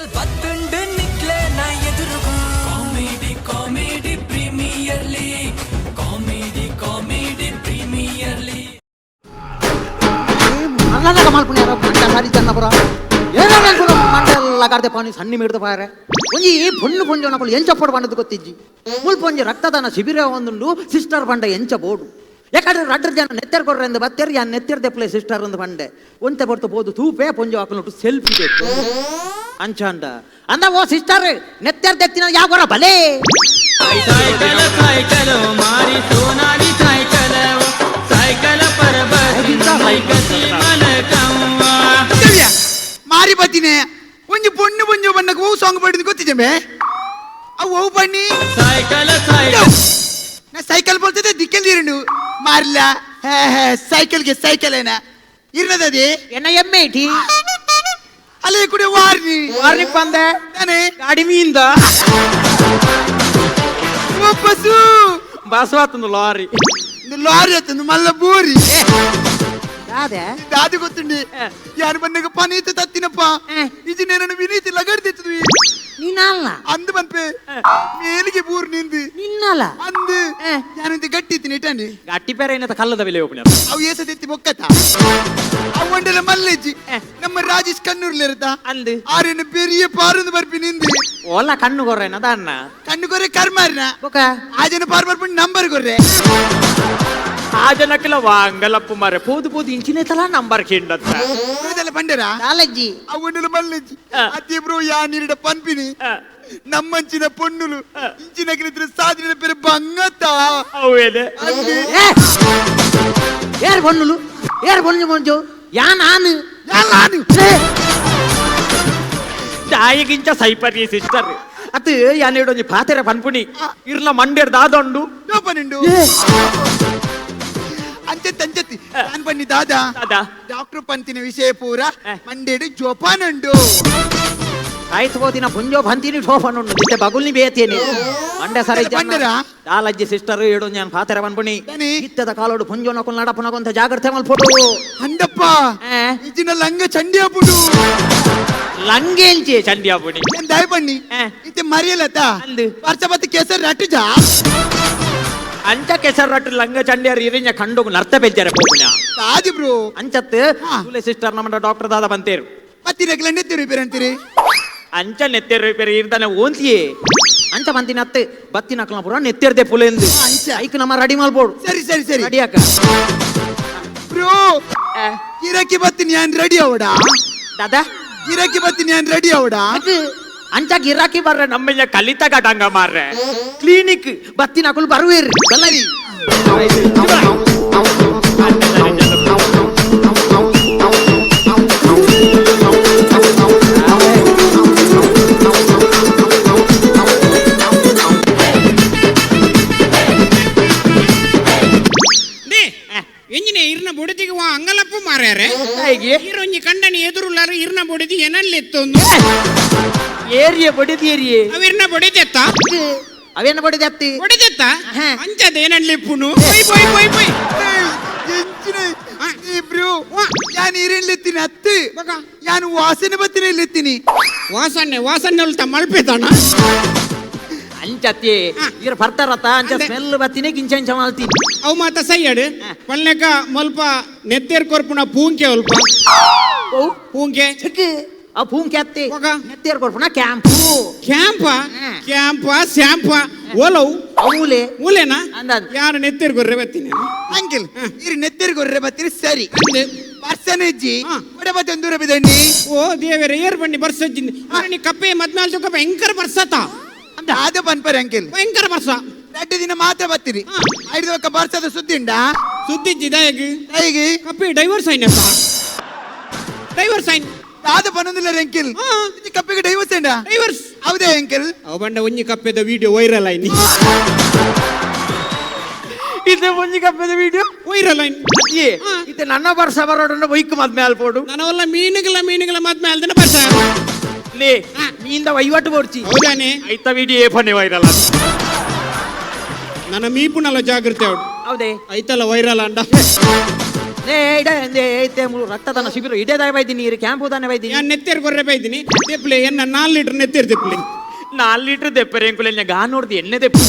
Medal ಬತ್ತುಂಡು ನಿಕ್ಲೆ ನಾ ಎದುರುಗು comedy comedy premier league comedy comedy premier league ಅಲ್ಲನ ಕಮಾಲ್ ಪುಣ್ಯಾರ ಮಂಡ ಸಾರಿ ಚನ್ನಪುರ ಏನೋ ಕೂಡ ಮಂಡಲ್ ಲಗಾರ್ದೆ ಪಾನಿ ಸಣ್ಣಿ ಮಿಡ್ದು ಪಾರೆ ಒಂಜಿ ಪೊಣ್ಣು ಪೊಂಜ ನಕಲು ಎಂಚ ಪೋಡು ಬಂಡದು ಗೊತ್ತಿಜ್ಜಿ ಮುಲ್ ಪೊಂಜಿ ರಕ್ತದಾನ ಶಿಬಿರ ಒಂದುಂಡು ಸಿಸ್ಟರ್ ಬಂಡ ಎಂಚ ಬೋಡು ಯಾಕಂದ್ರೆ ರಡ್ಡರ್ ಜನ ನೆತ್ತೆರ್ ಕೊರ್ರೆ ಎಂದು ಬತ್ತೇರಿ ಯಾನ್ ನೆತ್ತೆರ್ ದೆಪ್ಲೆ ಸಿಸ್ಟರ್ ಒಂದು ಬಂಡೆ ಒಂತೆ ಬರ್ತು ಬೋದು ತೂಪೆ ಪೊಂಜ ಹಾಕೊಂಡು ಸೆಲ್ಫಿ ಬೇಕು ಅಂಚ ಅಂದ ಅಂದ ಓ ಸಿಸ್ಟರ್ ನೆತ್ತೆರ್ ದೆತ್ತಿನ ಯಾವರ ಬಲೆ साइकिल साइकिल मारी सोनाली साइकिल साइकिल पर ಮಾರಿ ಬತ್ತಿನೇ ಒಂಜಿ ಪೊಣ್ಣು ಪೊಂಜ ಬಣ್ಣಕ್ಕೆ ಹೂ ಸಾಂಗ್ ಪಡಿದ್ ಗೊತ್ತಿದ್ದೇವೆ ಅವು ಹೂ ಬನ್ನಿ साइकिल साइकिल ನಾ ಸೈಕಲ್ ಬೋಲ್ತಿದ್ದೆ ದಿಕ್ಕಂದಿರಂಡು ಮಾರಿಲ್ಲ ಸೈಕಲ್ಗೆ ಸೈಕಲ್ ಏನ ಇರ್ನದದಿ ಎನ್ನ ಎಮ್ಮೆ ಐಟಿ ಅಲ್ಲೇ ಕೂಡ ವಾರ್ನಿ ವಾರ್ನಿಕ್ ಬಂದೆ ತಾನೇ ಗಾಡಿ ಮೀಂದ ಬಸ್ಸು ಬಸ್ ಆತಂದು ಲಾರಿ ಲಾರಿ ಆತಂದು ಮಲ್ಲ ಬೂರಿ ಅದೇ ದಾದಿ ಗೊತ್ತುಂಡಿ ಯಾರು ಬಂದಾಗ ಪನೀತ ತತ್ತಿನಪ್ಪ ಇದು ನಾನು ವಿನೀತಿ ಲಗಡ್ತಿದ್ವಿ ನೀನಲ್ಲ ಅಂದು ಬಂಪೆ ಮೇಲಿಗೆ ಬೂರ್ ನಿಂದು ನಿನ್ನಲ್ಲ ಅಂದು ಯಾನಂತ ಗಟ್ಟಿತ್ತೀನಿ ಇಟ್ಟಂಡಿ ಗಟ್ಟಿ ಪೇರ ಏನತ್ತ ಕಲ್ಲದ ಬೆಲೆ ಒಬ್ಬನ ಅವು ಏಸದೆತ್ತಿ ಬೊಕ್ಕತ ಅವು ಒಂಡೆಲ್ಲ ಮಲ್ಲೆಜ್ಜಿ ನಮ್ಮ ರಾಜೇಶ್ ಕಣ್ಣೂರ್ಲಿರುತ್ತ ಅಂದು ಆರೇನು ಬೆರಿಯ ಪಾರುಂದು ಬರ್ಪಿ ನಿಂದು ಓಲ್ಲ ಕಣ್ಣು ಕೊರ್ರೇನ ಅಣ್ಣ ಕಣ್ಣು ಕೊರೆ ಕರ್ಮಾರಿನ ಬೊಕ ಆಜನ ಪಾರ್ ಬರ್ಬಿಟ್ಟು ನಂಬರ್ ಕೊರ್ರೆ ಆ ಜನಕ್ಕೆಲ್ಲ ವಾಂಗಲಪ್ಪು ಮಾರೆ ಪೋದು ಪೋದು ಇಂಚಿನೇತಲ್ಲ ನಂಬರ್ ಕೇಂಡತ್ತ ಇದೆಲ್ಲ ಬಂಡರ ಕಾಲೇಜಿ ಅವು ಒಂಡೆಲ್ಲ ಮಲ್ಲೆಜ್ಜಿ ಅತ್ತಿಬ್ರು ಯಾ ನೀರಿಡ ಪನ್ಪಿನಿ ನಮ್ಮಂಚಿನ ಪೊಣ್ಣುಲು ಇಂಚಿನಗಿದ್ರೆ ಸಾಧಿನ ಪೇರು ಬಂಗತ್ತ ಅವೇನೆ ಯಾರು ಬಣ್ಣುಲು ಯಾರು ಬಣ್ಣು ಮಂಜು ಯಾ ನಾನು ದಾಯಿಗಿಂಚ ಸೈಪರಿ ಸಿಸ್ಟರ್ ಅತ್ತು ಯಾನೇಡೊಂಜಿ ಪಾತೆರೆ ಪನ್ಪುಣಿ ಇರ್ಲ ಮಂಡ್ಯರ್ ದಾದೊಂಡು ಜೋಪನಿಂಡು ಅಂಚೆತ್ತಿ ಅಂಚೆತ್ತಿ ನಾನು ಬನ್ನಿ ದಾದ ಡಾಕ್ಟರ್ ಪಂತಿನ ವಿಷಯ ಪೂರ ಮಂಡೇಡು ಜೋಪಾನುಂಡು ಆಯ್ತು ಹೋದಿನ ಪುಂಜೋ ಬಂತೀನಿ ಶೋಭನುಂಡು ನಿತ್ತೆ ಬಗುಲ್ನಿ ಬೇತೇನೆ ಮಂಡ್ಯ ಸರಿ ದಾಲಜ್ಜಿ ಸಿಸ್ಟರ್ ಏಡು ನಾನು ಪಾತೆರೆ ಪನ್ಪುಣಿ ಇತ್ತದ ಕಾಲೋಡು ಪುಂಜೋ ನಕುಲ್ ನಡಪನಗೊಂತ ಜಾಗ್ರತೆ ಮಲ್ಪೋಡು ಅಂಡಪ್ಪ ಇಜಿನ ಲಂಗ ಚಂಡಿ ಹಾಪುಡು ಲಂಗೇಂಚೆ ಚಂಡಿ ಹಾಪುಡಿ ದಯ ಬನ್ನಿ ಇತ್ತೆ ಮರಿಯಲತ್ತ ವರ್ಷ ಬತ್ತು ಕೆಸರು ರಟ್ಟುಜಾ ಅಂಚ ಕೆಸರು ರಟ್ಟು ಲಂಗ ಚಂಡಿಯರ್ ಇರಿഞ്ഞ ಕಂಡು ನರ್ತ ಬೆಜ್ಜರೆ ಹೋಗುಣ ಆದಿ ಬ್ರೋ ಅಂಚತ್ತು ತುಲೆ ಸಿಸ್ಟರ್ ನಮ್ಮ ಡಾಕ್ಟರ್ ದಾದ ಬಂತೇರು ಮತ್ತಿನಕ್ಲ ನೆತ್ತಿ ರಿಪೇರ್ ಅಂತೀರಿ ಅಂಚ ನೆತ್ತೆರು ರಿಪೇರ್ ಇರ್ದಾನೆ ಓಂತಿಯೇ ಅಂಚ ಬಂತಿನ ಅತ್ತೆ ಬತ್ತಿನಕ್ಲ ಪುರ ನೆತ್ತೆರ್ದೆ ಪುಲೆಂದು ಐಕ್ ನಮ್ಮ ರೆಡಿ ಮಾಡ್ಬೋಡು ಸರಿ ಸರಿ ಸರಿ ರೆಡಿ ಅಕ್ಕ ಬ್ರೋ ಗಿರಾಕಿ ಬತ್ತೀನಿ ನಾನು ರೆಡಿ ಅವಡ ದಾದಾ ಗಿರಾಕಿ ಬತ್ತೀನಿ ನಾನು ರೆಡಿ ಅವಡ ಅಂಚ ಗಿರಾಕಿ ಬರ್ರೆ ನಮ್ಮೆಲ್ಲ ಕಲಿತ ಗಟಂಗ ಮಾರ್ರೆ ಕ್ಲಿನಿಕ್ ಬತ್ತಿನಕುಲ್ ಬರುವೇರಿ ಬಲ್ಲರಿ ಎಂಜಿನ ಇರ್ನ ಬುಡದಿಗೆ ಅಂಗಲಪ್ಪ ಮಾರ್ಯಾರೆ ಈರೊಂಜಿ ಕಂಡನಿ ಎದುರುಲ್ಲಾರು ಇರ್ನ ಬುಡದಿ ಏನಲ್ಲಿತ್ತೊಂದು ಏರಿಯ ಬಡಿದ ಏರಿಯೆ ಅವಿರ್ನ ಬಡಿದೆತ್ತ ಅವೇನ ಬಡಿದತ್ತಿ ಬಡಿದೆತ್ತ ಅಂಚದ ಏನಲ್ಲಿಪ್ಪುನು ಪೈ ಪೈ ಪೈ ಪೈ ಬ್ರೋ ನಾನು ಇರಲಿತ್ತೀನಿ ಅತ್ತೆ ನಾನು ವಾಸನೆ ಬತ್ತಿನ ಇಲ್ಲಿತ್ತೀನಿ ವಾಸನೆ ಉಲ್ಟ ಮಲ್ಪೇತಾನ ಅಂಚತ್ತಿ ಇರ ಬರ್ತಾರತ್ತ ಅಂಚ ಸ್ಮೆಲ್ ಬತ್ತಿನೇ ಕಿಂಚಂಚ ಮಾಡ್ತೀನಿ ಅವು ಮಾತ ಸೈಯಡ್ ಪಲ್ಲೆಕ ಮಲ್ಪ ನೆತ್ತೇರ್ ಕೊರ್ಪುನ ಪೂಂಕೆ ಅಲ್ಪ ಪೂಂಕೆ ಆ ಪೂಂಕೆ ಅತ್ತಿ ನೆತ್ತೇರ್ ಕೊರ್ಪುನ ಕ್ಯಾಂಪು ಕ್ಯಾಂಪ ಸ್ಯಾಂಪ ಓಲವು ಮೂಲೆನಾ ಯಾರು ನೆತ್ತೇರ್ ಗೊರ್ರೆ ಬತ್ತೀನಿ ಅಂಕಿಲ್ ಇರಿ ನೆತ್ತೇರ್ ಗೊರ್ರೆ ಬತ್ತೀನಿ ಸರಿ ಬರ್ಸನೆಜ್ಜಿ ಕೊಡೆ ಬತ್ತೆ ದೂರ ಬಿದಣ್ಣಿ ಓ ದೇವರೇ ಏರ್ ಬನ್ನಿ ಬರ್ಸಜ್ಜಿ ನೀ ಕಪ್ಪೆ ಮದ್ನಾಲ್ ಕಪ್ಪ ಭಯಂಕರ ಬರ್ಸತ ಆದ ಪನ್ಪರೆ ಅಂಕಿಲ್ ಭಯಂಕರ ಬರ್ಸ 2 ದಿನ ಮಾತ್ರ ಬತ್ತೀರಿ 5 ದಿನ ಬರ್ಸದ ಸುದ್ದಿಂಡ ಸುದ್ದಿಜ್ಜಿ ದಯಗಿ ಕಪ್ಪೆ ಡೈವರ್ಸ್ ಆಯ್ನಪ್ಪ ಡೈವರ್ಸ್ ಆಯ್ನ ಆದ ಪನ್ನೊಂದಿಲ್ಲ ಅಂಕಿಲ್ ಕಪ್ಪೆಗೆ ಡೈವರ್ಸ್ ಏನ ಡೈವರ್ಸ್ ಹೌದೇ ಅಂಕಿಲ್ ಅವ ಬಂಡ ಒಂಜಿ ಕಪ್ಪೆದ ವಿಡಿಯೋ ವೈರಲ್ ಆಯ್ನಿ ಇದು ಒಂಜಿ ಕಪ್ಪೆದ ವಿಡಿಯೋ ವೈರಲ್ ಆಯ್ನಿ ಇದು ನನ್ನ ವರ್ಷ ಬರೋಡನ್ನ ಬೈಕ್ ಮದ್ಮೆ ಅಲ್ಪೋಡು ನನವಲ್ಲ ಮೀನುಗಳ ಮದ್ಮೆ ಅಲ್ದನ ಬರ್ಸ ಲೇ ಮೀಂದ ವೈವಟ್ಟು ಬೋರ್ಚಿ ಹೌದಾನೆ ಐತ ವಿಡಿಯೋ ಏಪನೆ ವೈರಲ್ ನನ್ನ ಮೀಪುನಲ್ಲ ಜಾಗೃತಿ ಅವಡು ಹೌದೇ ಐತಲ್ಲ ವೈರಲ್ ಅಂಡ ರಕ್ತದಾನ ಶಿಬಿರ ಇಡೇ ದಾಯ ಬೈದಿನಿ ಕ್ಯಾಂಪು ದಾನೆ ಬೈದಿನಿ ನಾನು ನೆತ್ತೇರ್ ಕೊರ್ರೆ ಬೈದಿನಿ ತೆಪ್ಲೆ ಎನ್ನ 4 ಲೀಟರ್ ನೆತ್ತೇರ್ ತೆಪ್ಲೆ 4 ಲೀಟರ್ ದೆಪ್ಪರೆ ಎಂಕುಲೆ ಗಾ ನೋಡ್ದಿ ಎಣ್ಣೆ ದೆಪ್ಪಿ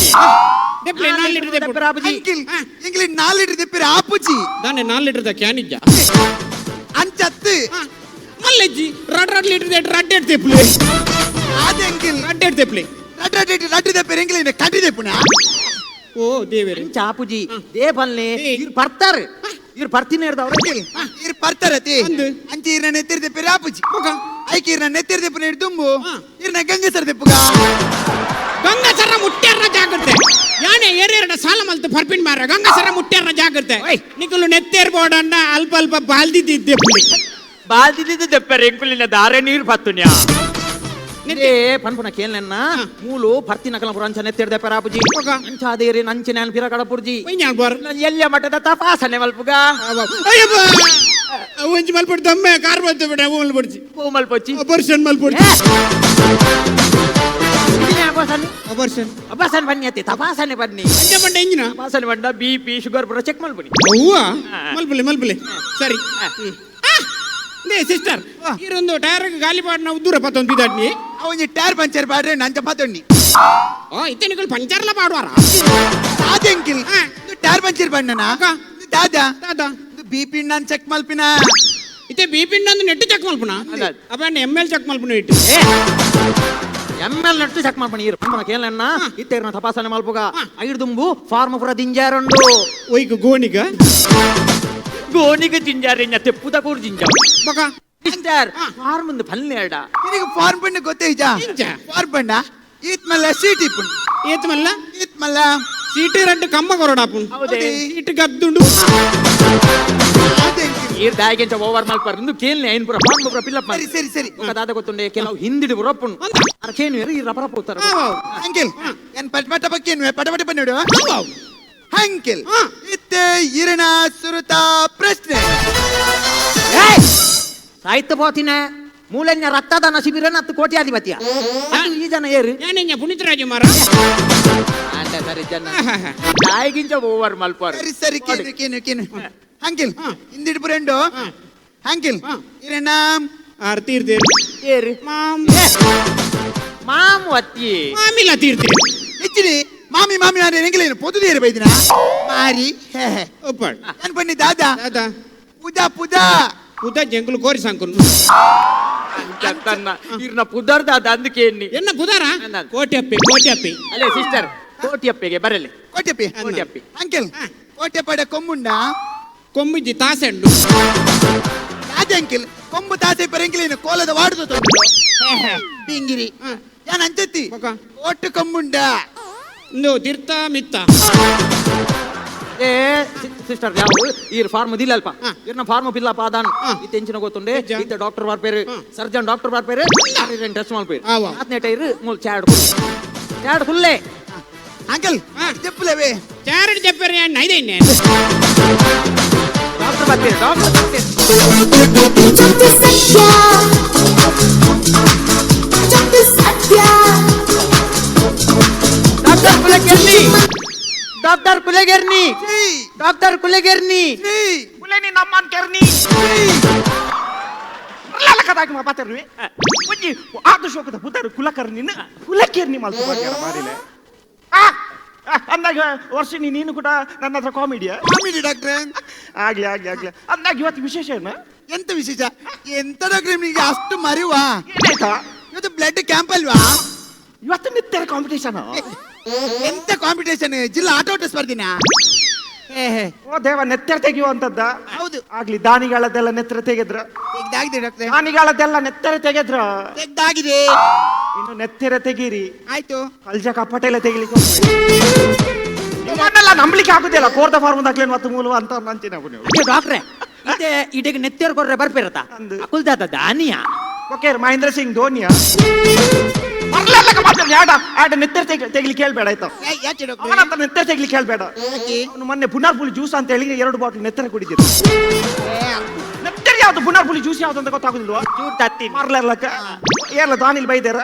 ತೆಪ್ಲೆ 4 ಲೀಟರ್ ತೆಪ್ಪರ ಆಪುಜಿ ಅಂಕಿಲ್ ಇಂಗ್ಲಿ 4 ಲೀಟರ್ ತೆಪ್ಪಿರ ಆಪುಜಿ ದಾನೆ 4 ಲೀಟರ್ ದ ಕ್ಯಾನಿಜ್ಜ ಅಂಚತ್ತು ಮಲ್ಲೆಜ್ಜಿ 2 ಲೀಟರ್ ದ ರಡ್ಡೆಡ್ ತೆಪ್ಲೆ ಅದೇ ಅಂಕಿಲ್ ರಡ್ಡೆಡ್ ತೆಪ್ಲೆ ರಡ್ಡೆ ತೆಪ್ಪಿರ ಇಂಗ್ಲಿ ಕಟ್ಟಿ ತೆಪ್ಪುನ ಓ ದೇವೇರೆ ಚಾಪುಜಿ ದೇ ಬಲ್ಲೆ ಇವ್ರು ಬರ್ತಾರೆ ಇವ್ರು ಬರ್ತೀನಿ ಹಿಡ್ದವ್ರು ಇರ್ ಬರ್ತಾರತಿ ಅಂದು. ಅಂಚಿ ಇರ್ನ ನೆತ್ತಿರ ತೆಪ್ಪಿರ ಆಪುಜಿ ಐಕಿ ಇರ್ನ ನೆತ್ತಿರ ತೆಪ್ಪನ ಹಿಡ್ದು ತುಂಬು ಇರ್ನ ಗಂಗಸರ ತೆಪ್ಪುಗ ಗಂಗಸರ ಮುಟ್ಟ್ಯಾರ ಜಾಗ್ರತೆ ಯಾನೆ ಏರೆರಡ ಸಾಲ ಮಲ್ತು ಪರ್ಪಿನ್ ಮಾರ ಗಂಗಸರ ಮುಟ್ಟ್ಯಾರ ಜಾಗ್ರತೆ ನಿಕಲು ನೆತ್ತೇರ್ ಬೋಡನ್ನ ಅಲ್ಪ ಅಲ್ಪ ಬಾಲ್ದಿದ್ದೆ ಪುಳಿ ಬಾಲ್ದಿದ್ದ ದೆಪ್ಪರೆ ಎಂಕುಲಿನ ದಾರೆ ನೀರು ಪತ್ತುನ್ಯಾ ಪನ್ಪುನ ಕೇಳ್ನೆನ್ನ ಮೂಲು ಪರ್ತಿನ ಕಲಪುರ ಅಂಚ ನೆತ್ತಿಡ್ದೆ ಪರಾಪುಜಿ ಅಂಚಾದೇರಿ ನಂಚಿನ ಪಿರ ಕಡಪುರ್ಜಿ ಎಲ್ಲ ಮಟ್ಟದ ತಪಾಸಣೆ ಮಲ್ಪುಗ ಒಂಜಿ ಮಲ್ಪಡ್ ದಮ್ಮೆ ಕಾರ್ ಬಂತು ಬಿಡ ಮಲ್ಪಡ್ಚಿ ಮಲ್ಪೊಚ್ಚಿ ಅಬರ್ಷನ್ ಮಲ್ಪಡ್ಚಿ ಅಬ್ಬಾಸನ್ ಬನ್ನಿ ಅತ್ತಿ ತಪಾಸಣೆ ಬನ್ನಿ ಅಂಚ ಬಂಡ ಎಂಜಿನ ತಪಾಸಣೆ ಬಂಡ BP ಶುಗರ್ ಪುರ ಚೆಕ್ ಮಲ್ಪುನಿ ಅವ್ವ ಮಲ್ಪಲೆ ಸರಿ ಸಿಸ್ಟರ್ ಈರೊಂದು ಟೈರ್ ಗಾಲಿ ಪಾಡ್ ನಾವು ದೂರ ಪತ್ತೊಂದು ಇದ್ದಾಡ್ನಿ ಅವನಿ ಟೈರ್ ಪಂಚರ್ ಬಾಡ್ರೆ ನಂಚ ಪತ್ತೊಣ್ಣಿ ಓ ಇತ್ತನಿಗಳು ಪಂಚರ್ಲ ಪಾಡುವಾರ ಅದೇ ಅಂಕಿಲ್ ಟೈರ್ ಪಂಚರ್ ಬಾಡ್ನನ ದಾದಾ ದಾದಾ BP ನಾನು ಚೆಕ್ ಮಲ್ಪಿನ ಇತ್ತೆ BP ನಂದು ನೆಟ್ಟು ಚೆಕ್ ಮಲ್ಪುನ ಅಪ್ಪ ML ಚೆಕ್ ಮಲ್ಪುನ ಇಟ್ಟು ML ನೆಟ್ಟು ಚೆಕ್ ಮಾಡ್ಪಣಿ ಇರು ಪನ್ಪುನ ಕೇಳ್ನೆನ್ನ ಇತ್ತೇರ್ನ ತಪಾಸಣೆ ಮಲ್ಪುಗ ಐಡ್ದುಂಬು ಫಾರ್ಮ್ ಪುರ ದಿಂಜಾರಂಡು ಒಯ್ಕ ಗೋಣಿಗ ಗೋಣಿಗೆ ಜಿಂಜಾರೆ ತೆಪ್ಪುದ ಕೂರ್ ಜಿಂಜ ಬಕ ಸಿಸ್ಟರ್ ಫಾರ್ಮ್ ಒಂದು ಪಲ್ಲೆಡ ನಿನಗೆ ಫಾರ್ಮ್ ಬಣ್ಣ ಗೊತ್ತೈಜಾ ಇಂಚ ಫಾರ್ಮ್ ಬಣ್ಣ ಈತ್ ಮಲ್ಲ ಸೀಟ್ ಇಪ್ಪುನ್ ಏತ್ ಮಲ್ಲ ಈತ್ ಮಲ್ಲ ಸೀಟ್ ಎರಡು ಕಮ್ಮ ಕೊರಡಾಪುನ್ ಹೌದೇ ಸೀಟ್ ಗದ್ದುಂಡು ಅದೇ ಅಂಕಿಲ್ ಈರ್ ದಾಯಗೆಂಚ ಓವರ್ ಮಲ್ಪರ್ ಇಂದು ಕೇಳ್ನೆ ಐನ್ ಪುರ ಫಾರ್ಮ್ ಪುರ ಫಿಲ್ ಅಪ್ ಮಾಡಿ ಸರಿ ದಾದ ಗೊತ್ತುಂಡೆ ಕೆಲವು ಹಿಂದಿಡಿ ಬರಪ್ಪುನ್ ಅರ್ಕೇನು ಈ ರಪರಪ ಉತ್ತರ ಅಂಕಿಲ್ ಏನ್ ಪಟ ಬಕ್ಕೇನು ಪಟ ಬನ್ನೋಡು ಅಂಕಿಲ್ ಇತ್ತೆ ಇರಣ ಸುರುತ ಪ್ರಶ್ನೆ ಸಾಹಿತ್ಯ ಪೋತಿನ ಮೂಲನ್ಯ ರಕ್ತದಾನ ಶಿಬಿರ ನತ್ತು ಕೋಟ್ಯಾಧಿಪತಿಯ ಈ ಜನ ಏರು ഞാനെኛ പുണ്യരാജ മാറ ಅಲ್ಲ ಸರಿ ಜನ ದಾಯಗಿಂಚ ಓವರ್ ಮಲ್ಪರ್ ಸರಿ ಕೇನು ಅಂಕಿಲ್ ಹಿಂದಿಡ್ ಬ್ರೆಂಡು ಅಂಕಿಲ್ ಇರಣ ಆರ್ ತೀರ್ತೀರಿ ಏರು ಮಾಮ್ ಮಾಮು ಅತ್ತಿ ಮಾಮಿಲ್ಲ ತೀರ್ತೀರಿ ಹೆಚ್ಚಿನಿ ಮಾಮಿ ನಾನು ಎಂಗಿಲೇನು ಪೊದುದೇರು ಬೈದಿನ ಮಾರಿ ಒಪ್ಪಾಡ್ ನಾನು ಬನ್ನಿ ದಾದಾ ದಾದಾ ಪುದಾ ಉದ ಜಂಗುಲು ಕೋರಿ ಸಂಕುನು ತನ್ನ ಇರ್ನ ಪುದರ್ದ ಅದಕ್ಕೆ ಎಣ್ಣಿ ಎನ್ನ ಪುದಾರ ಕೋಟೆಪ್ಪೆ ಅಲ್ಲೇ ಸಿಸ್ಟರ್ ಕೋಟಿಯಪ್ಪೆಗೆ ಬರಲಿ ಕೋಟೆಪ್ಪಿ ಅಂಕಿಲ್ ಕೋಟೆಪ್ಪಡ ಕೊಂಬುಂಡ ಕೊಮ್ಮಿಜ್ಜಿ ತಾಸೆಂಡು ಅದೇ ಅಂಕಿಲ್ ಕೊಂಬು ತಾಸೆ ಪರಂಗಿಲೇನು ಕೋಲದ ವಾಡುದು ತೊಂದು ಬಿಂಗಿರಿ ಯಾನ್ ಅಂಚತ್ತಿ ಕೋಟು ಕೊಂಬುಂಡ ಇಂದು ತೀರ್ಥ ಮಿತ್ತ ಏ ಸಿಸ್ಟರ್ ಯಾವ ಈ ಫಾರ್ಮ್ ದಿಲ್ಲಲ್ಪ ಇರ್ನ ಫಾರ್ಮ್ ಪಿಲ್ಲ ಪಾದಾನ್ ಇತ್ತ ಎಂಚಿನ ಗೊತ್ತುಂಡೆ ಇತ್ತ ಡಾಕ್ಟರ್ ಬಾರ್ಪೇರು ಸರ್ಜನ್ ಡಾಕ್ಟರ್ ಬಾರ್ಪೇರು ಟೆಸ್ಟ್ ಮಾಡ್ಪೇರು ಆತ್ನೇ ಟೈರ್ ಮೂಲ್ ಚಾಡ್ ಫುಲ್ಲೆ ಅಂಕಲ್ చెప్పులేవే చారడి చెప్పారు ఐదైనా ಡಾಕ್ಟರ್ ಬಾರ್ಪೇರು ಡಾಕ್ಟರ್ ಕುಲಗೆರ್ನಿ ಕುಲೇನಿ ನಮ್ಮನ್ ಕೆರ್ನಿ ಕದಾಗಿ ಮಾತಾಡ್ರಿ ಒಂಜಿ ಆದರ್ಶೋಕದ ಪುತಾರು ಕುಲಕರ್ನಿನ ಕುಲಕೇರ್ನಿ ಮಲ್ತು ಮಾಡ್ಯಾರ ಮಾರಿಲೆ ಅಂದಾಗ ವರ್ಷಿನಿ ನೀನು ಕೂಡ ನನ್ನ ಹತ್ರ ಕಾಮಿಡಿ ಡಾಕ್ಟ್ರೆ ಆಗ್ಲಿ ಅಂದಾಗ ಇವತ್ತು ವಿಶೇಷ ಏನು ಎಂತ ವಿಶೇಷ ಎಂತ ಡಾಕ್ಟ್ರೆ ನಿಮಗೆ ಅಷ್ಟು ಮರಿವಾ ಏನಾಯ್ತಾ ಇವತ್ತು ಬ್ಲಡ್ ಕ್ಯಾಂಪ್ ಅಲ್ವಾ ಇವತ್ತು ನಿತ್ಯ ಕಾಂಪಿಟೇಷನ್ ಎಂತ ಕಾಂಪಿಟೇಷನ್ ಜಿಲ್ಲಾ ಆಟೋಟ ಸ್ಪರ್ಧಿನ ಓ ದೇವ ನೆತ್ತರ ತೆಗೆಯುವಂತದ್ದ ಹೌದು ಆಗ್ಲಿ ದಾನಿಗಳದ್ದೆಲ್ಲ ನೆತ್ತರ ತೆಗೆದ್ರ ತೆಗ್ದಾಗಿದೆ ಡಾಕ್ಟ್ರೆ ದಾನಿಗಳದ್ದೆಲ್ಲ ನೆತ್ತರ ತೆಗೆದ್ರ ತೆಗ್ದಾಗಿದೆ ಇನ್ನು ನೆತ್ತರ ತೆಗೀರಿ ಆಯ್ತು ಕಲ್ಜ ಕಪ್ಪಟೆಲ್ಲ ತೆಗಿಲಿಕ್ಕೆ ನಿಮ್ಮನ್ನೆಲ್ಲ ನಂಬಲಿಕ್ಕೆ ಆಗುದಿಲ್ಲ ಕೋರ್ದ ಫಾರ್ಮ್ ದಾಖಲೆ ಮತ್ತು ಮೂಲ ಅಂತ ಅಂತೀನಿ ನೀವು ಡಾಕ್ಟ್ರೆ ಇದೇ ಇಡೆಗೆ ನೆತ್ತೇರ್ ಕೊರ್ರೆ ಬರ್ಪಿರತ್ತ ಅಕುಲ್ದಾದ ದಾನಿಯ ಓಕೆ ಮಹೇಂದ್ರ ಸಿಂಗ್ ಧೋನಿಯ ಆಟ ನೆತ್ತರ ತೆಗಿಲಿಕ್ಕೆ ಹೇಳ್ಬೇಡ ಆಯ್ತಾ ಯಾಕೆ ಡಾಕ್ಟ್ರೆ ಅವನಂತ ನೆತ್ತರ ತೆಗಿಲಿಕ್ಕೆ ಹೇಳ್ಬೇಡ ಅವನು ಮೊನ್ನೆ ಪುನರ್ಪುಲಿ ಜ್ಯೂಸ್ ಅಂತ ಹೇಳಿ 2 ಬಾಟಲ್ ನೆತ್ತರ ಕುಡಿದಿರು ನೆತ್ತರ ಯಾವ್ದು ಪುನರ್ಪುಲಿ ಜ್ಯೂಸ್ ಯಾವ್ದು ಅಂತ ಗೊತ್ತಾಗುದಿಲ್ವಾ ಚೂರ್ ತತ್ತಿ ಮಾರ್ಲಕ್ಕ ಏರ್ಲ ದಾನಿಲ್ ಬೈದೇರ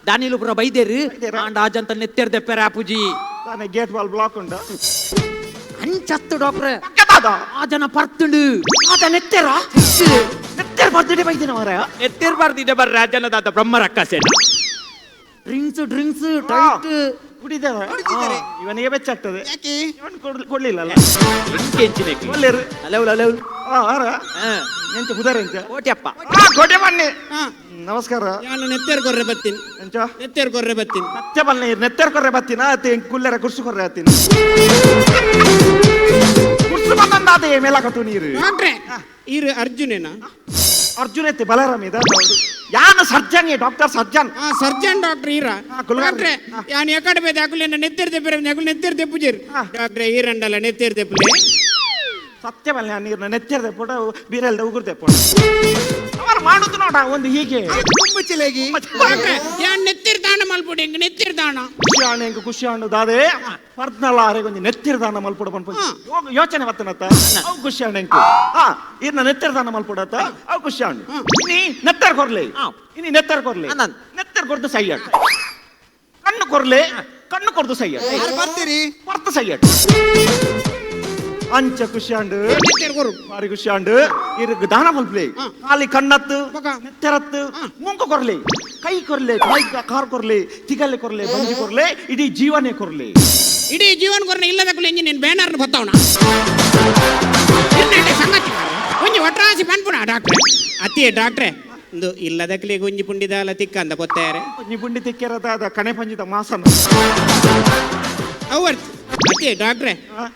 ದಾನಿಲು ಪುರ ಬೈದೇರು ಆಂಡ ಆಜಂತ ನೆತ್ತೇರ್ ದೆಪ್ಪೆರ ಪೂಜಿ ತಾನೆ ಗೇಟ್ ವಾಲ್ ಬ್ಲಾಕ್ ಉಂಡ ಎಂಚತ್ತು ಡಾಕ್ಟ್ರೆ ಪಕ್ಕದಾದ ಆ ಜನ ಪರ್ತುಂಡು ಆತ ನೆತ್ತೆರ ನೆತ್ತೆರ ಬರ್ದಿಡೆ ಬೈದಿನ ಮಾರ ಎತ್ತಿರ್ ಬರ್ದಿದೆ ಬರ್ರ ಜನದಾತ ಬ್ರಹ್ಮ ರಕ್ಕಸೇನ ಡ್ರಿಂಕ್ಸ್ ಟೈಟ್ ಕುಡಿದಾರೆ ಕುಡಿದಿದ್ದಾರೆ. ಇವನಿಗೆ ಬೆಚ್ಚಾಗ್ತದೆ ಯಾಕೆ ಇವನ್ ಕೊಡ್ಲಿಲ್ಲಲ್ಲ ಎಂಕೆಂಚಿನೆಕ್ಕೆ ಒಳ್ಳೆರು ಅಲೌಲ್ ಅಲೌಲ್ ಆರ ಎಂತ ಬುಧಾರ ಎಂತ ಕೋಟ್ಯಪ್ಪ ಕೋಟೆ ಬನ್ನಿ ಹಾ ನಮಸ್ಕಾರ ನಾನು ನೆತ್ತೇರ್ ಕೊರ್ರೆ ಬತ್ತೀನಿ ಎಂಚ ನೆತ್ತೇರ್ ಕೊರ್ರೆ ಬತ್ತೀನಿ ಮತ್ತೆ ಬಲ್ಲೆ ನೆತ್ತೆರ್ ಕೊರ್ರೆ ಬತ್ತಿನ ಅತ್ತೆ ಕುಲ್ಲರ ಕುರ್ಸು ಕೊರ್ರೆ ಹತ್ತಿನ ಕುರ್ಸು ಬಂದಂದಾದ ಮೇಲಕತ್ತು ನೀರು ಡಾಕ್ಟ್ರೆ ಇರು ಅರ್ಜುನೇನಾ ಅರ್ಜುನ ಎತ್ತೆ ಬಲರಾಮ್ ಇದ ಯಾನ ಸರ್ಜನ್ ಡಾಕ್ಟರ್ ಸರ್ಜನ್ ಆ ಸರ್ಜನ್ ಡಾಕ್ಟರ್ ಈರ ಕುಲಗಾರ. ಡಾಕ್ಟ್ರೆ ಯಾನ್ ಎಕಡೆ ಬೇದ ಅಕುಲೆ ನೆತ್ತೇರ್ ತೆಪ್ಪರೆ ಅಕುಲೆ ನೆತ್ತೇರ್ ತೆಪ್ಪುಜೇರ್ ಡಾಕ್ಟ್ರೆ ಈರಂಡಲ್ಲ ನೆತ್ತೇರ್ ತೆಪ್ಪಲೆ ಸತ್ಯ ಬಲ್ಲೆ ನೀರ್ನ ನೆತ್ತೆರ್ದೆ ಪುಟ ಬೀರೆಲ್ದ ಉಗುರ್ದೆ ಪುಟ ಅವರು ಮಾಡುದು ನೋಡ ಒಂದು ಹೀಗೆ ತುಂಬಾ ಚಿಲಾಗಿ ಡಾಕ್ಟ್ರೆ ಯಾನ್ ನೆತ್ತೇರ್ ದಾನ ಮಲ್ಪುಡಿ ಹೆಂಗ್ ನೆತ್ತೇರ್ ದಾನ ಖುಷಿ ಆಣೆ ಹೆಂಗ ಖುಷಿ ಆಣು ದಾದೆ ಪರ್ದ್ನಲ್ಲ ಆರೆಗೆ ಒಂದು ನೆತ್ತಿರದಾನ ಮಲ್ಪುಡ ಬಂದ್ಪು ಯೋಚನೆ ಬತ್ತನತ್ತ ಅವು ಖುಷಿ ಆಣೆ ಹೆಂಕು ಹಾ ಇನ್ನ ನೆತ್ತಿರದಾನ ಮಲ್ಪುಡತ್ತ ಅವು ಖುಷಿ ಆಣು ನೀ ನೆತ್ತರ್ ಕೊರ್ಲೆ ಇನಿ ನೆತ್ತರ್ ಕೊರ್ಲೆ ಅನಂತ್. ನೆತ್ತರ್ ಕೊರ್ದು ಸೈಯಟ್ ಕಣ್ಣು ಕೊರ್ಲೆ ಕಣ್ಣು ಕೊರ್ದು ಸೈಯಟ್ ಯಾರು ಬರ್ತೀರಿ ಪರ್ತ ಸೈಯಟ್ ಅಂಚ ಖುಷಿ ಆಂಡು ನೆತ್ತೇರ್ ಕೊರು ಬಾರಿ ಖುಷಿ ಆಂಡು ಇರ್ಗ ದಾನ ಮಲ್ಪಲೆ ಖಾಲಿ ಕಣ್ಣತ್ತು ಬೊಕ. ನೆತ್ತರತ್ತು ಮುಂಕ ಕೊರ್ಲೆ ಕೈ ಕೊರ್ಲೆ ಕೈ ಕಾರ್ ಕೊರ್ಲೆ ತಿಗಲ್ಲೆ ಕೊರ್ಲೆ ಬಂಜಿ ಕೊರ್ಲೆ ಇಡೀ ಜೀವನೇ ಕೊರ್ಲೆ ಇಡೀ ಜೀವನ ಕೊರ್ನ ಇಲ್ಲದ ಕುಲೆ ಎಂಜಿ ನೀನು ಬ್ಯಾನರ್ನ ಬತ್ತವಣ ಸಂಗತಿ ಒಂಜಿ ಒಟ್ರಾಸಿ ಪನ್ಪುಣ ಡಾಕ್ಟ್ರೆ ಅತಿಯೇ ಡಾಕ್ಟ್ರೆ ಒಂದು ಇಲ್ಲದಕ್ಲೆ ಒಂಜಿ ಪುಂಡಿದಾಲ ತಿಕ್ಕ ಅಂದ ಗೊತ್ತಾರೆ ಒಂಜಿ ಬುಂಡಿ ತಿಕ್ಕೆರದ ಕಣೆ ಪಂಜಿದ ಮಾಸನ ಅವರ್ತಿ ಅತಿಯೇ ಡಾಕ್ಟ್ರೆ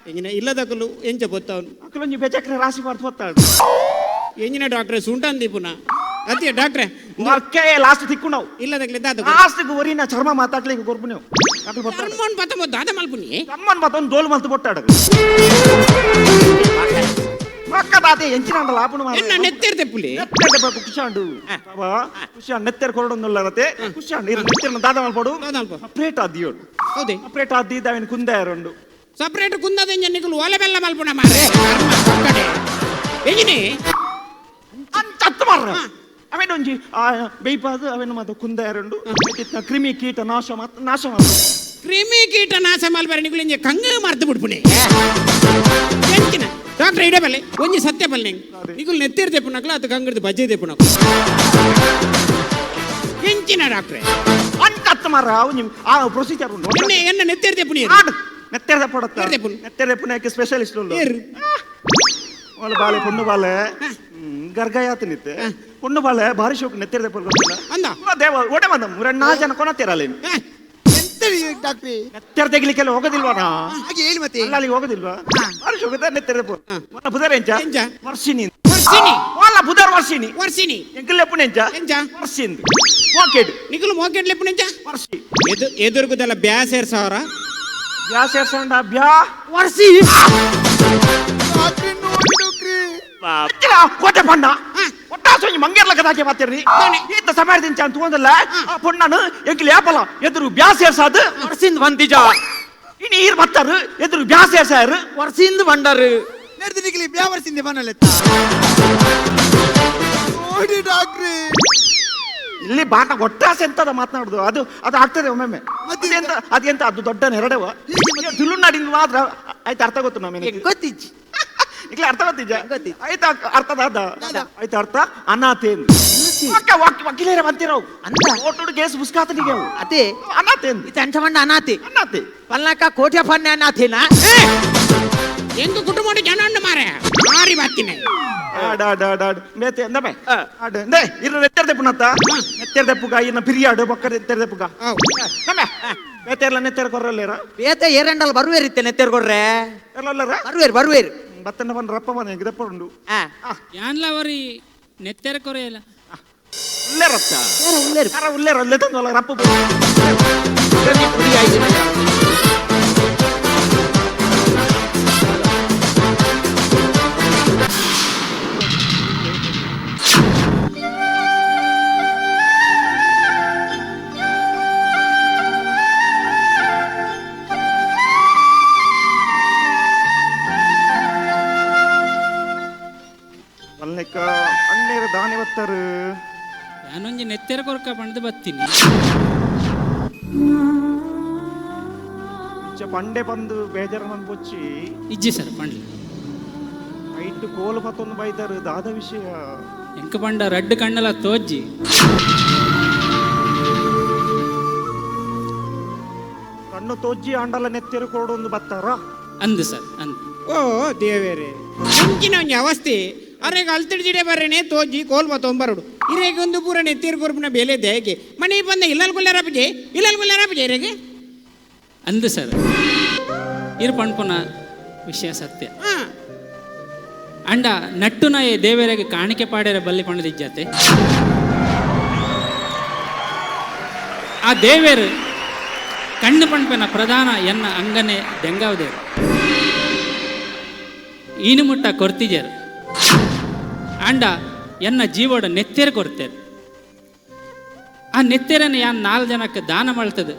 ಎಂಜಿನ ಇಲ್ಲದಕ್ಕಲು ಎಂಚ ಗೊತ್ತವನು ಅಕ್ಕಲೊಂಜಿ ಬೆಚಕ್ರೆ ರಾಶಿ ಮಾಡ್ತು ಗೊತ್ತಾడు ಎಂಜಿನ ಡಾಕ್ಟ್ರೆ ಸುಂಟಂದಿ ಪುನಃ ಅತಿಯೇ ಡಾಕ್ಟ್ರೆ ಅಕ್ಕೆ ಲಾಸ್ಟ್ ತಿಕ್ಕು ನಾವು ಇಲ್ಲದಕ್ಲೆ ದಾದ ಲಾಸ್ಟ್ ಒರಿನ ಚರ್ಮ ಮಾತಾಡ್ಲಿಕ್ಕೆ ಗೊರ್ಬು ನೀವು ಕರ್ಮೋನ್ ಪತ್ತ ದಾದ ಮಲ್ಪುನಿ ಕಮ್ಮನ್ ಮತ್ತೊಂದು ಡೋಲ್ ಮಲ್ತು ಬೊಟ್ಟಾಡ ಪಕ್ಕದಾತೆ ಎಂಚಿನ ಲಾಪಣ ಎನ್ನ ನೆತ್ತೇರ್ ತೆಪ್ಪುಲಿ ಖುಷಾಂಡು ಖುಷಾಂಡ್ ನೆತ್ತೆರ್ ಕೊರಡೊಂದುಲ್ಲರತೆ ಖುಷಾಂಡ್ ಇರ ನೆತ್ತೆರ್ನ ದಾದ ಮಲ್ಪಡು ಸಪ್ರೇಟ್ ಆದಿಯೋಡು ಹೌದೇ ಸಪ್ರೇಟ್ ಆದಿದ್ದ ಅವನ ಕುಂದ ಎರಡು ಸಪ್ರೇಟ್ ಕುಂದದ ಎಂಜನಿಗಳು ಒಲೆ ಬೆಲ್ಲ ಮಲ್ಪುಣ ಮಾರೆ ಎಂಜಿನಿ ಚತ್ತು ಮಾರ್ರ ಅವೇನು ಒಂಜಿ ಬೇಯ್ಪಾದು ಅವೇನು ಮತ್ತು ಕುಂದ ಎರಡು ಕ್ರಿಮಿ ಕೀಟ ನಾಶ ಮಾಡ ಕ್ರಿಮಿ ಕೀಟ ನಾಶ ಮಲ್ಬಾರ ನಿಗಳು ಎಂಜ ಕಂಗ ಮರ್ತು ಬಿಡ್ಪುಣೆ ಎಂಚಿನ ಡಾಕ್ಟರ್ ಇಡಬಲ್ಲೆ ಒಂಜಿ ಸತ್ಯ ಬಲ್ಲೆ ನಿಗಳು ನೆತ್ತೇರ್ ತೆಪ್ಪುನಕ್ಲ ಅದು ಕಂಗಡ್ದು ಬಜ್ಜೆ ತೆಪ್ಪುನಕ್ ಎಂಚಿನ ಡಾಕ್ಟ್ರೆ ಅಂಚತ್ತು ಮಾರ್ರ ಒಂಜಿ ಆ ಪ್ರೊಸೀಜರ್ ಉಂಟು ಎನ್ನ ಎನ್ನ ನೆತ್ತೇರ್ ತೆಪ್ಪುನಿ ನೆತ್ತೆರ್ದ ಪಡತ್ತ ನೆತ್ತೆರ್ದೆ ನೆತ್ತೆರ್ದೆ ಪುನಕ್ಕೆ ಸ್ಪೆಷಲಿಸ್ಟ್ ಉಂಟು ಏರು వాళ్ళ బాలే పొన్ను బాలే గర్గయాతి నిత్తే పొన్ను బాలే భారీ షోక్ నెత్తెరదే పొల్గొತ್ತಲ್ಲ ಅಂದ ದೇವ ಓಡೆ ಬಂದಮ್ ಎರಡು 4 ಜನ ಕೊನತ್ತಿರಲ್ಲೇನು ಎಂತ ಡಾಕ್ಟ್ರಿ ನೆತ್ತೆರ ತೆಗಿಲಿಕ್ಕೆಲ್ಲ ಹೋಗೋದಿಲ್ವಾನಾ ಹಾಗೆ ಹೇಳಿ ಮತ್ತೆ ಅಲ್ಲಿಗೆ ಹೋಗೋದಿಲ್ವಾ ಭಾರಿ ಶೋಕದ ನೆತ್ತೆರದೆ ಪೊ ಮೊನ್ನ ಬುಧರ ಎಂಚ ಎಂಚ? ವರ್ಷಿನಿ ವರ್ಷಿನಿ వాళ్ళ బుధర్ ವರ್ಷಿನಿ ವರ್ಷಿನಿ ಎಂಕಲ್ ಎಪ್ಪುನ ಎಂಚ ಎಂಚ ವರ್ಷಿಂది ಓಕೆಡ್ ನಿಗಳು ಮೋಕೆಟ್ ಲೆಪ್ಪುನ ಎಂಚ ವರ್ಷಿ ಎದುರುಗುದಲ್ಲ ಬ್ಯಾಸೇರ್ ಸಾವಿರ ಬ್ಯಾ ಸೇರ್ಸಂಡ ಬ್ಯಾ ವರ್ಷಿ ಡಾಕ್ಟ್ರಿ ನೋಡಿ ಡಾಕ್ಟ್ರಿ ಅಚ್ಚಲ ಕೋಟೆ ಪಣ್ಣ ಒಟ್ಟಾಸೊಂಜಿ ಮಂಗೇರ್ಲ ಕದಾಕೆ ಮಾತಿರ್ರಿ ಈತ ಸಮಯದಿಂದ ಅಂತ ಒಂದಲ್ಲ ಆ ಪೊಣ್ಣನು ಎಂಕಲ್ ಯಾಪಲ ಎದುರು ಬ್ಯಾ ಸೇರ್ಸಾದು ವರ್ಷಿಂದ ಬಂದಿಜ ಇನಿ ಈರ್ ಬತ್ತಾರು ಎದುರು ಬ್ಯಾ ಸೇರ್ಸಾರು ವರ್ಷಿಂದ ಬಂಡರು ನಡೆದು ನಿಗಲಿ ಬ್ಯಾವರ್ಸಿಂದೆ ಬನ್ನಲೆತ್ತ ನೋಡಿ ಡಾಕ್ಟ್ರಿ ಇಲ್ಲಿ ಬಾಟ ಒಟ್ಟಾಸೆ ಎಂತದ ಮಾತನಾಡುದು ಅದು ಅದು ಆಗ್ತದೆ ಒಮ್ಮೊಮ್ಮೆ ಅದೆಂತ ಅದು ದೊಡ್ಡ ನೆರಡವ ತುಳುನಾಡಿನ ಮಾತ್ರ ಆಯ್ತು ಅರ್ಥ ಗೊತ್ತು ನಮಗೆ ಗೊತ್ತಿಜ್ಜಿ ಈಗಲೇ ಅರ್ಥ ಗೊತ್ತಿಜ್ಜ ಗೊತ್ತಿಜ್ಜಿ. ಆಯ್ತಾ ಅರ್ಥದ ಆಯ್ತು ಅರ್ಥ ಅನಾಥೇನ್ ವಕೀಲರ ಬಂತಿರವು ಅಂತ ಓಟೋಡು ಕೇಸ್ ಬುಸ್ಕಾತನಿಗೆ ಅವು ಅದೇ ಅನಾಥೇನ್ ಇದು ಅಂಚ ಮಂಡ ಅನಾಥೆ ಅನಾಥೆ ಪಲ್ನಾಕ ಕೋಟ್ಯ ಪನ್ನೆ ಅನಾಥೇನಾ ಎಂಗು ಕುಟುಂಬ ಜನ ಮಾರೆ ಮಾರಿ ಬಾತಿನಿ ಮೇತೆ ಅಂದಮೆ ಆಡು ನೇ ಇರು ನೆತ್ತೆರ್ದೆ ಪುನತ್ತ ನೆತ್ತೆರ್ದೆ ಪುಗ ಇನ್ನ ಪಿರಿಯಾಡು ಬೊಕ್ಕ ನೆತ್ತೆರ್ದೆ ಪುಗ ನಮ್ಮೆ ಮೇತೆರ್ಲ ನೆತ್ತೆರ್ ಕೊರ್ರಲ್ಲೇರ ಬೇತೆ ಏರಂಡಲ್ ಬರುವೇರಿತ್ತೆ ನೆತ್ತೆರ್ ಕೊಡ್ರೆ ಎಲ್ಲಲ್ಲರ ಬರುವೇರು ಬತ್ತನ್ನ ಬಂದು ರಪ್ಪ ಬಂದ ಹೆಂಗದಪ್ಪ ಉಂಡು ಯಾನ್ಲ ಅವರಿ ನೆತ್ತೆರ ಕೊರೆಯಲ್ಲ ಉಲ್ಲೇರ ರಪ್ಪ ಉಳ್ಳೇರು ಯಾರ ಉಲ್ಲೇರ ಅಲ್ಲೇ ತಂದಲ್ಲ ರಪ್ಪ ಅಲ್ಲೆಕ್ಕ ಅಣ್ಣೇರ ದಾನಿ ಬತ್ತಾರು ನಾನೊಂಜಿ ನೆತ್ತೆರ ಕೊರಕ ಪಂಡ್ದು ಬತ್ತೀನಿ ಇಚ್ಚ ಪಂಡೆ ಬಂದು ಬೇಜಾರ ಬೊಚ್ಚಿ ಇಜ್ಜಿ ಸರ್ ಪಂಡ್ಲಿ ನೈಟ್ ಕೋಲು ಮತ್ತೊಂದು ಬೈದಾರು ದಾದ ವಿಷಯ ಎಂಕ ಪಂಡ ರಡ್ಡು ಕಣ್ಣಲ ತೋಜ್ಜಿ ಕಣ್ಣು ತೋಜ್ಜಿ ಅಂಡಲ ನೆತ್ತಿರು ಕೊಡೊಂದು ಬತ್ತಾರ ಅಂದು ಸರ್ ಅಂದು ಓ ದೇವೇರೆ ಮುಂಚಿನ ಒಂಜಿ ಅವಸ್ಥೆ ಅರೆಗೆ ಅಲ್ತಿಡ್ಜಿಡೆ ಬರ್ರೇನೆ ತೋಜಿ ಕೋಲ್ಬ ತೊಂಬರಡು ಇರೇಗೆ ಒಂದು ಪೂರ ನೆತ್ತಿರು ಕೊರ್ಪುನ ಬೇಲೆ ದೇಗೆ ಮನೆ ಬಂದ ಇಲ್ಲಲ್ ಗುಲ್ಲಾರಪ್ಪಜೆ ಇರೇಗೆ ಅಂದು ಸರ್ ಇರು ಪಣ್ಪುನ ವಿಷಯ ಸತ್ಯ ಅಂಡ ನಟ್ಟುನ ದೇವರಿಗೆ ಕಾಣಿಕೆ ಪಾಡ್ಯರ ಬಲ್ಲಿ ಪಂಡದಿಜ್ಜತೆ ಆ ದೇವೇರು ಕಣ್ಣು ಪಣ್ಪೆನ ಪ್ರಧಾನ ಎನ್ನ ಅಂಗನೆ ದೆಂಗಾವದೇರು ಈನು ಮುಟ್ಟ ಕೊರ್ತಿಜರು ಅಂಡ ಎನ್ನ ಜೀವೋಡ ನೆತ್ತೆರು ಕೊರ್ತೇರು ಆ ನೆತ್ತೆರನ್ನು ಯಾನ್ 4 ಜನಕ್ಕೆ ದಾನ ಮಾಡ್ತದೆ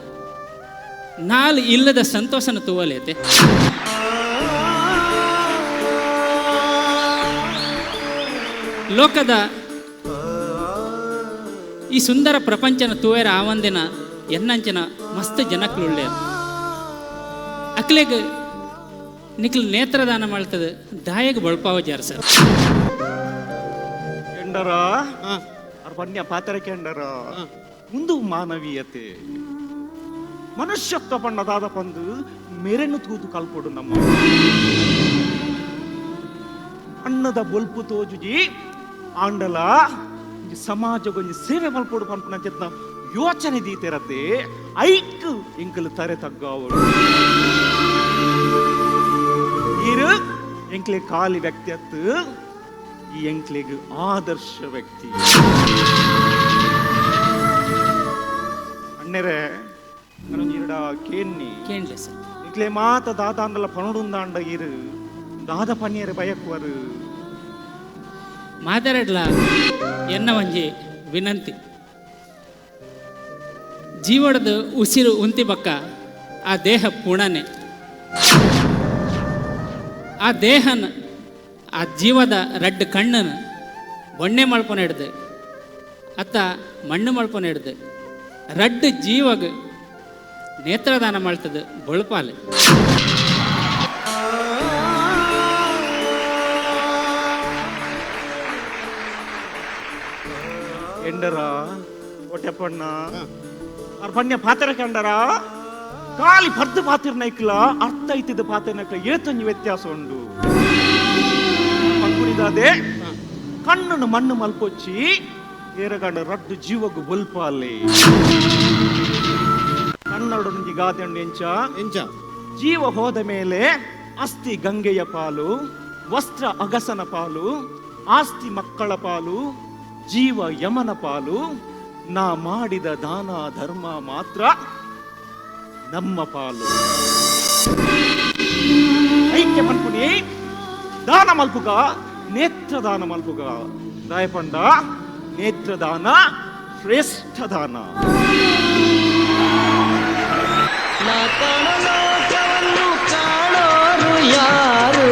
4 ಇಲ್ಲದ ಸಂತೋಷನ ತೂವಲೇತೆ ಲೋಕದ ಈ ಸುಂದರ ಪ್ರಪಂಚನ ತೂವೇರ ಆವಂದಿನ ಎನ್ನಂಚಿನ ಮಸ್ತ್ ಜನಕ್ಲುಳ್ಳೇರು ಅಕ್ಲೆಗ್ ನಿಕ್ಲು ನೇತ್ರದಾನ ಮಾಡ್ತದೆ ದಾಯಗೆ ಬಳ್ಪಾವ ಜಾರ ಸರ್ ಕೆಂಡರ ಪನ್ಯ ಪಾತ್ರ ಕೆಂಡರ ಮುಂದು ಮಾನವೀಯತೆ ಮನುಷ್ಯತ್ವ ಪಣ್ಣದಾದ ಪಂದು ಮೆರೆನು ತೂತು ಕಲ್ಪೊಡು ನಮ್ಮ ಅಣ್ಣದ ಬೊಲ್ಪು ತೋಜುಜಿ ಆಂಡಲ ಸಮಾಜಗೊಂಜಿ ಸೇವೆ ಮಲ್ಪೊಡು ಪನ್ಪನ ಚೆತ್ನ ಯೋಚನೆ ದೀತೆರತೆ ಐಕ್ ಎಂಕಲು ತರೆ ತಗ್ಗಾವಳು ಇರು ಎಂಕ್ಲೆ ಕಾಲಿ ವ್ಯಕ್ತಿಯತ್ತು ಈ ಎಂಕ್ಲೆಗ್ ಆದರ್ಶ ವ್ಯಕ್ತಿ ಅಣ್ಣೆರೆ ನನಗಿರಡ ಕೇನ್ನಿ ಕೇಳಲೆ ಸರ್ ಎಂಕ್ಲೆ ಮಾತ ದಾದಾಂಡಲ ಪಣುಡುಂದಾಂಡ ಇರು ದಾದ ಪನ್ನಿಯರೆ ಬಯಕುವರು ಮಾತಾಡಲ ಎನ್ನ ಒಂಜಿ ವಿನಂತಿ ಜೀವನದ ಉಸಿರು ಉಂತಿ ಬಕ್ಕ ಆ ದೇಹ ಪುಣನೆ ಆ ದೇಹನ ಆ ಜೀವದ ರಡ್ಡು ಕಣ್ಣನ ಬೊಣ್ಣೆ ಮಳ್ಪೊನ ಹಿಡ್ದು ಅತ್ತ ಮಣ್ಣು ಮಳ್ಪೊನ ಹಿಡ್ದು ರಡ್ಡು ಜೀವಗ ನೇತ್ರದಾನ ಮಾಡ್ತದೆ ಬೊಳ್ಪಾಲೆ ಎಂಡರ ಒಟ್ಟೆಪ್ಪಣ್ಣ ಅವ್ರ ಪನ್ಯ ಪಾತ್ರ ಕಂಡರ ಕಾಲಿ ಪರ್ದು ಪಾತ್ರ ನೈಕ್ಲ ಅರ್ಥ ಐತಿದ ಪಾತ್ರ ನೈಕ್ಲ ಏತೊಂಜಿ ವ್ಯತ್ಯಾಸ ಉಂಡು ಪಂಗುಣಿದಾದೆ ಕಣ್ಣನ್ನು ಮಣ್ಣು ಮಲ್ಪೊಚ್ಚಿ ಏರಗಂಡ ರಡ್ಡು ಜೀವಗು ಬೊಲ್ಪಾಲೆ ಕನ್ನಡೊಂಜಿ ಗಾದೆಂಡು ಎಂಚ ಜೀವ ಹೋದ ಮೇಲೆ ಅಸ್ಥಿ ಗಂಗೆಯ ಪಾಲು ವಸ್ತ್ರ ಅಗಸನ ಪಾಲು ಆಸ್ತಿ ಮಕ್ಕಳ ಪಾಲು ಜೀವ ಯಮನ ಪಾಲು ನಾ ಮಾಡಿದ ದಾನ ಧರ್ಮ ಮಾತ್ರ ನಮ್ಮ ಪಾಲು ಐಕ್ಯ ಮನ್ಪುನಿ ದಾನ ಮಲ್ಪುಗ ನೇತ್ರದಾನ ಮಲ್ಪುಗ ದಯಪಂಡ ನೇತ್ರದಾನ ಶ್ರೇಷ್ಠ ದಾನ ನಾ ಕಾಣೋ ಲೋಕವನ್ನು ಕಾಣೋರು ಯಾರು